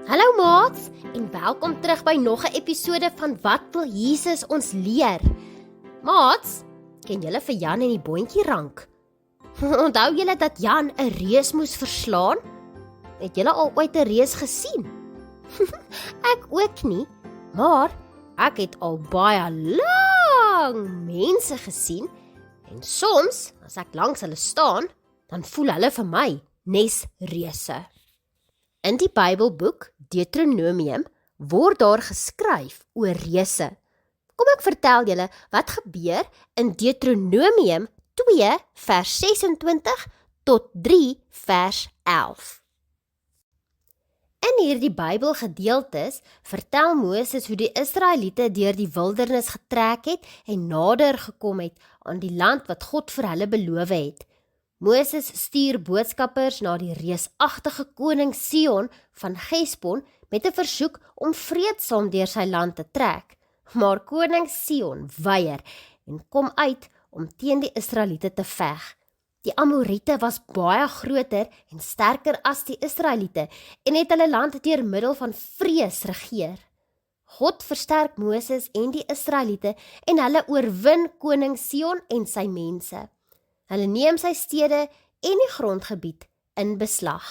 Hallo maats en welkom terug by nog 'n episode van Wat wil Jesus ons leer? Maats, ken julle vir Jan en die boontjie rank? Onthou julle dat Jan 'n reus moes verslaan? Het julle al ooit 'n reus gesien? Ek ook nie, maar ek het al baie lank mense gesien en soms, as ek langs hulle staan, dan voel hulle vir my nes reuse. In die Bybelboek Deuteronomium word daar geskryf oor reuse. Kom ek vertel julle wat gebeur in Deuteronomium 2 vers 26 tot 3 vers 11. In hierdie Bybelgedeeltes vertel Moses hoe die Israeliete deur die wildernis getrek het en nader gekom het aan die land wat God vir hulle beloof het. Moses stuur boodskappers na die reusagtige koning Sion van Gesbon met 'n versoek om vreedsaam deur sy land te trek. Maar koning Sion weier en kom uit om teen die Israeliete te veg. Die Amoriete was baie groter en sterker as die Israeliete en het hulle land deur middel van vrees regeer. God versterk Moses en die Israeliete en hulle oorwin koning Sion en sy mense. Hulle neem sy stede en die grondgebied in beslag.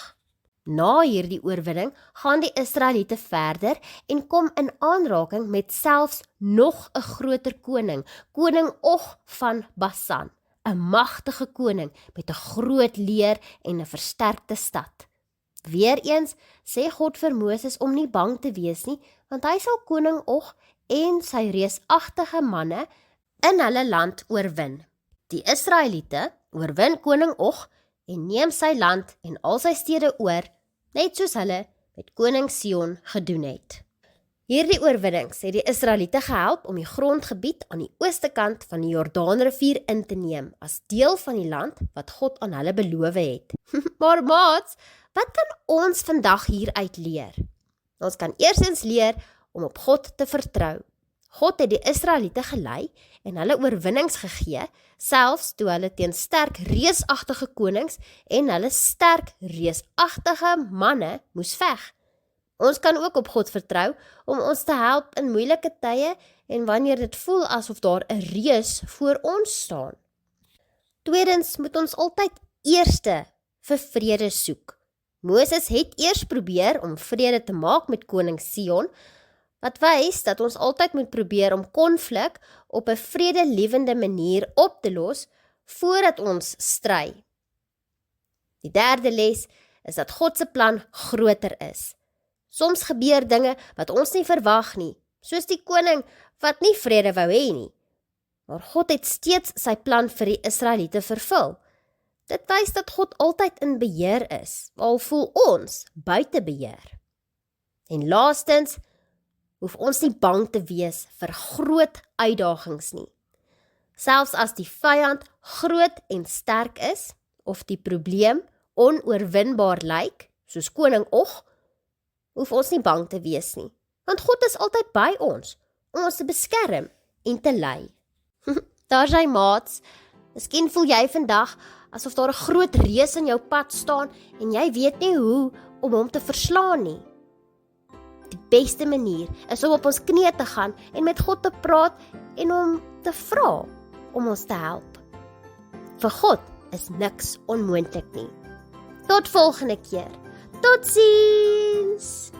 Na hierdie oorwinning gaan die Israeliete verder en kom in aanraking met selfs nog 'n groter koning, koning Og van Basan, 'n magtige koning met 'n groot leer en 'n versterkte stad. Weereens sê God vir Moses om nie bang te wees nie, want hy sal koning Og en sy reusagtige manne in hulle land oorwin. Die Israeliete oorwin koning Og en neem sy land en al sy stede oor, net soos hulle met koning Sion gedoen het. Hierdie oorwinnings het die Israeliete gehelp om die grondgebied aan die ooste kant van die Jordaanrivier in te neem as deel van die land wat God aan hulle beloof het. Maar maats, wat kan ons vandag hieruit leer? Ons kan eerstens leer om op God te vertrou. God het die Israeliete gelei en hulle oorwinnings gegee, selfs toe hulle teen sterk reusagtige konings en hulle sterk reusagtige manne moes veg. Ons kan ook op God vertrou om ons te help in moeilike tye en wanneer dit voel asof daar 'n reus voor ons staan. Tweedens moet ons altyd eerste vir vrede soek. Moses het eers probeer om vrede te maak met koning Sion, wat wys dat ons altyd moet probeer om konflik op 'n vredelewende manier op te los voordat ons stry. Die derde les is dat God se plan groter is. Soms gebeur dinge wat ons nie verwag nie, soos die koning wat nie vrede wou hê nie. Maar God het steeds sy plan vir die Israeliete vervul. Dit wys dat God altyd in beheer is, al voel ons buite beheer. En laastens, hoef ons nie bang te wees vir groot uitdagings nie. Selfs as die vyand groot en sterk is, of die probleem onoorwinbaar lyk, soos koning Og, hoef ons nie bang te wees nie, want God is altyd by ons, om ons te beskerm en te lei. Daar sy maats, miskien voel jy vandag asof daar 'n groot reus in jou pad staan en jy weet nie hoe om hom te verslaan nie. Die beste manier is om op ons knieë te gaan en met God te praat en hom te vra om ons te help. Vir God is niks onmoontlik nie. Tot volgende keer. Totsiens!